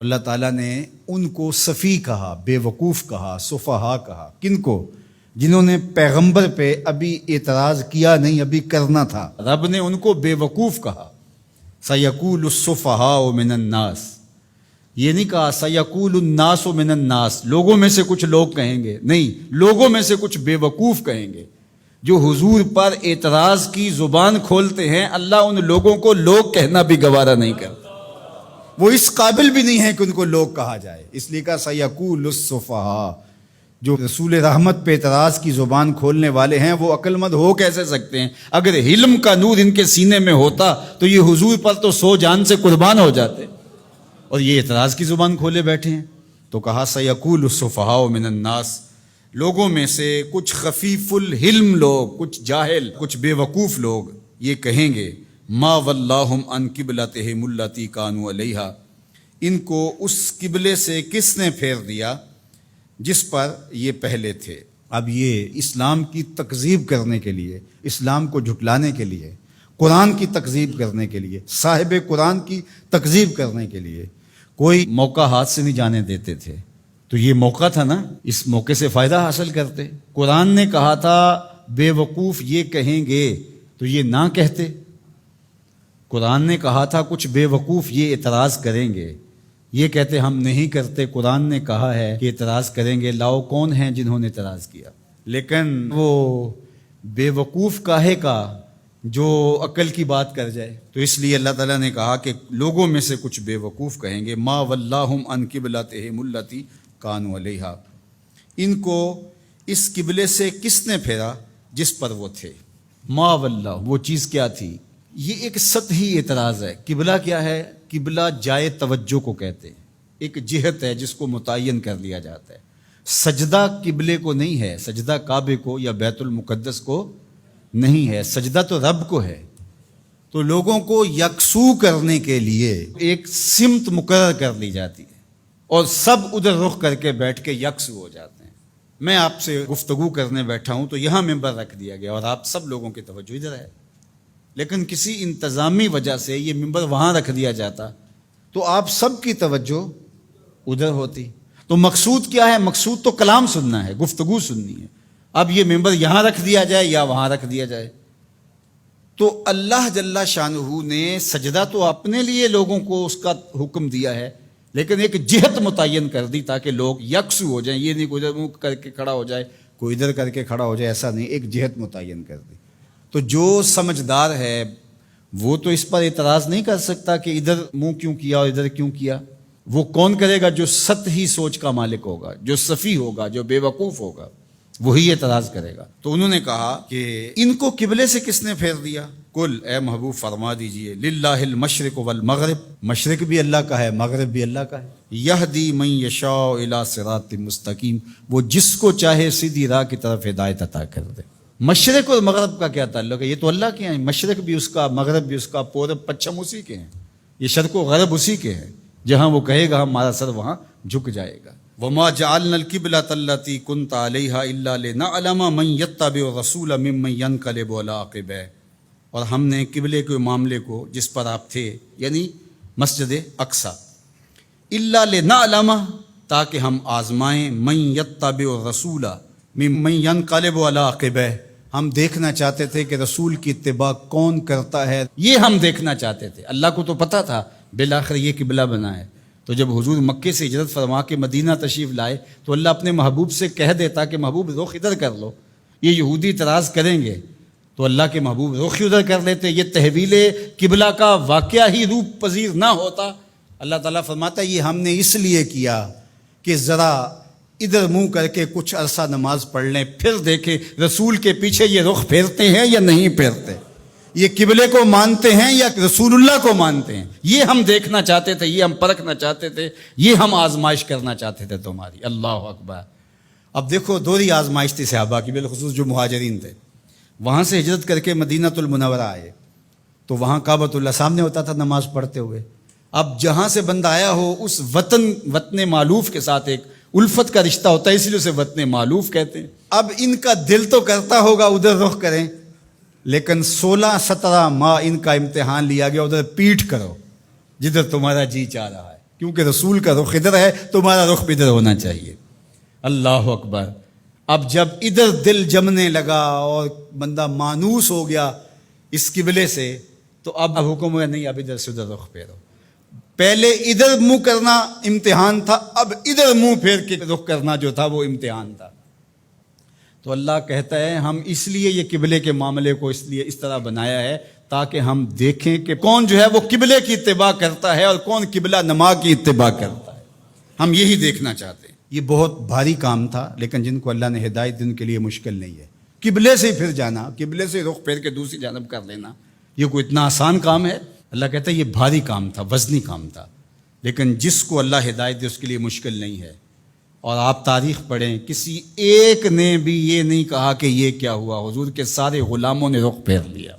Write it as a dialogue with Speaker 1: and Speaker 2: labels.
Speaker 1: اللہ تعالیٰ نے ان کو صفی کہا، بے وقوف کہا، سفہا کہا. کن کو؟ جنہوں نے پیغمبر پہ ابھی اعتراض کیا نہیں، ابھی کرنا تھا. رب نے ان کو بے وقوف کہا. سَيَقُولُ السُّفَهَاءُ مِنَ النَّاسِ، یہ نہیں کہا سَيَقُولُ النَّاسُ مِنَ النَّاسِ، لوگوں میں سے کچھ لوگ کہیں گے. نہیں، لوگوں میں سے کچھ بے وقوف کہیں گے جو حضور پر اعتراض کی زبان کھولتے ہیں. اللہ ان لوگوں کو لوگ کہنا بھی گوارا نہیں کرتا، وہ اس قابل بھی نہیں ہے کہ ان کو لوگ کہا جائے. اس لیے کہا سَيَقُولُ السُّفَهَاءُ، جو رسول رحمت پہ اعتراض کی زبان کھولنے والے ہیں وہ عقل مند ہو کیسے سکتے ہیں؟ اگر علم کا نور ان کے سینے میں ہوتا تو یہ حضور پر تو 100 جان سے قربان ہو جاتے، اور یہ اعتراض کی زبان کھولے بیٹھے ہیں. تو کہا سَيَقُولُ السُّفَهَاءُ مِنَ النَّاسِ، لوگوں میں سے کچھ خفیف الحلم لوگ، کچھ جاہل، کچھ بے وقوف لوگ یہ کہیں گے ما وَلَّاهُمْ عَنْ قِبْلَتِهِمُ الَّتِي كَانُوا عَلَيْهَا، ان کو اس قبلے سے کس نے پھیر دیا جس پر یہ پہلے تھے. اب یہ اسلام کی تکذیب کرنے کے لیے، اسلام کو جھٹلانے کے لیے، قرآن کی تکذیب کرنے کے لیے، صاحب قرآن کی تکذیب کرنے کے لیے کوئی موقع ہاتھ سے نہیں جانے دیتے تھے. تو یہ موقع تھا نا، اس موقع سے فائدہ حاصل کرتے. قرآن نے کہا تھا بے وقوف یہ کہیں گے تو یہ نہ کہتے. قرآن نے کہا تھا کچھ بے وقوف یہ اعتراض کریں گے، یہ کہتے ہم نہیں کرتے. قرآن نے کہا ہے کہ اعتراض کریں گے، لاؤ کون ہیں جنہوں نے اعتراض کیا. لیکن وہ بے وقوف کاہے کا جو عقل کی بات کر جائے. تو اس لیے اللہ تعالیٰ نے کہا کہ لوگوں میں سے کچھ بے وقوف کہیں گے ما وَلَّاهُمْ عَنْ قِبْلَتِهِمُ الَّتِي كَانُوا عَلَيْهَا، ان کو اس قبلے سے کس نے پھیرا جس پر وہ تھے. ما وَلَّاهُ، وہ چیز کیا تھی؟ یہ ایک سطحی اعتراض ہے. قبلہ کیا ہے؟ قبلہ جائے توجہ کو کہتے ہیں، ایک جہت ہے جس کو متعین کر لیا جاتا ہے. سجدہ قبلے کو نہیں ہے، سجدہ کعبے کو یا بیت المقدس کو نہیں ہے، سجدہ تو رب کو ہے. تو لوگوں کو یکسو کرنے کے لیے ایک سمت مقرر کر لی جاتی ہے اور سب ادھر رخ کر کے بیٹھ کے یکسو ہو جاتے ہیں. میں آپ سے گفتگو کرنے بیٹھا ہوں تو یہاں ممبر رکھ دیا گیا اور آپ سب لوگوں کی توجہ ادھر ہے، لیکن کسی انتظامی وجہ سے یہ ممبر وہاں رکھ دیا جاتا تو آپ سب کی توجہ ادھر ہوتی. تو مقصود کیا ہے؟ مقصود تو کلام سننا ہے، گفتگو سننی ہے. اب یہ ممبر یہاں رکھ دیا جائے یا وہاں رکھ دیا جائے. تو اللہ جل شانہ نے سجدہ تو اپنے لیے لوگوں کو اس کا حکم دیا ہے، لیکن ایک جہت متعین کر دی تاکہ لوگ یکسو ہو جائیں. یہ نہیں کوئی ادھر منہ کر کے کھڑا ہو جائے، کوئی ادھر کر کے کھڑا ہو جائے، ایسا نہیں، ایک جہت متعین کر دی. تو جو سمجھدار ہے وہ تو اس پر اعتراض نہیں کر سکتا کہ ادھر منہ کیوں کیا اور ادھر کیوں کیا. وہ کون کرے گا؟ جو سطحی سوچ کا مالک ہوگا، جو صفی ہوگا، جو بے وقوف ہوگا، وہی اعتراض کرے گا. تو انہوں نے کہا کہ ان کو قبلے سے کس نے پھیر دیا؟ کل، اے محبوب فرما دیجئے، للہ المشرق والمغرب، مشرق بھی اللہ کا ہے، مغرب بھی اللہ کا ہے. یہدی من یشاء الی صراط مستقیم، وہ جس کو چاہے سیدھی راہ کی طرف ہدایت عطا کر دے. مشرق اور مغرب کا کیا تعلق ہے؟ یہ تو اللہ کے ہیں، مشرق بھی اس کا، مغرب بھی اس کا، پورب پچھم اسی کے ہیں، یہ شرق و غرب اسی کے ہیں. جہاں وہ کہے گا ہمارا سر وہاں جھک جائے گا. وما جعلنا القبلة التي كنت عليها الا لنعلم من يتبع الرسول ممن ينقلب على عقبيه، اور ہم نے قبلے کے معاملے کو جس پر آپ تھے یعنی مسجد اقصی، الا لنعلم، تاکہ ہم آزمائیں، من يتبع الرسول ممن ينقلب على عقبيه، ہم دیکھنا چاہتے تھے کہ رسول کی اتباع کون کرتا ہے، یہ ہم دیکھنا چاہتے تھے. اللہ کو تو پتہ تھا بالآخر یہ قبلہ بنا ہے. تو جب حضور مکے سے ہجرت فرما کے مدینہ تشریف لائے تو اللہ اپنے محبوب سے کہہ دیتا کہ محبوب رخ ادھر کر لو، یہ یہودی اعتراض کریں گے، تو اللہ کے محبوب رخ ادھر کر لیتے. یہ تحویل قبلہ کا واقعہ ہی روپ پذیر نہ ہوتا. اللہ تعالیٰ فرماتا ہے یہ ہم نے اس لیے کیا کہ ذرا ادھر منہ کر کے کچھ عرصہ نماز پڑھ لیں، پھر دیکھیں رسول کے پیچھے یہ رخ پھیرتے ہیں یا نہیں پھیرتے، یہ قبلے کو مانتے ہیں یا رسول اللہ کو مانتے ہیں. یہ ہم دیکھنا چاہتے تھے، یہ ہم پرکھنا چاہتے تھے، یہ ہم آزمائش کرنا چاہتے تھے تمہاری. اللہ اکبر. اب دیکھو دوہری آزمائش تھی صحابہ کی، بالخصوص جو مہاجرین تھے. وہاں سے ہجرت کر کے مدینہ المنورہ آئے تو وہاں کعبۃ اللہ سامنے ہوتا تھا نماز پڑھتے ہوئے. اب جہاں سے بندہ آیا ہو اس وطن معلوف کے ساتھ ایک الفت کا رشتہ ہوتا ہے، اس لیے اسے وطن معلوف کہتے ہیں. اب ان کا دل تو کرتا ہوگا ادھر رخ کریں، لیکن 16-17 ماہ ان کا امتحان لیا گیا ادھر پیٹھ کرو جدھر تمہارا جی چاہ رہا ہے. کیونکہ رسول کا رخ ادھر ہے، تمہارا رخ بھی ادھر ہونا چاہیے۔ اللہ اکبر۔ اب جب ادھر دل جمنے لگا اور بندہ مانوس ہو گیا اس قبلے سے، تو اب حکم ہوا نہیں، اب ادھر سے ادھر رخ پھیرو۔ پہلے ادھر منہ کرنا امتحان تھا، اب ادھر منہ پھیر کے رخ کرنا جو تھا وہ امتحان تھا۔ تو اللہ کہتا ہے ہم اس لیے یہ قبلے کے معاملے کو اس طرح بنایا ہے تاکہ ہم دیکھیں کہ کون جو ہے وہ قبلے کی اتباع کرتا ہے اور کون قبلہ نما کی اتباع کرتا ہے۔ ہم یہی دیکھنا چاہتے ہیں۔ یہ بہت بھاری کام تھا، لیکن جن کو اللہ نے ہدایت دی ان کے لیے مشکل نہیں ہے۔ قبلے سے پھر جانا، قبلے سے رخ پھیر کے دوسری جانب کر لینا، یہ کوئی اتنا آسان کام ہے؟ اللہ کہتا ہے یہ بھاری کام تھا، وزنی کام تھا، لیکن جس کو اللہ ہدایت دے اس کے لیے مشکل نہیں ہے۔ اور آپ تاریخ پڑھیں، کسی ایک نے بھی یہ نہیں کہا کہ یہ کیا ہوا، حضور کے سارے غلاموں نے رخ پھیر لیا۔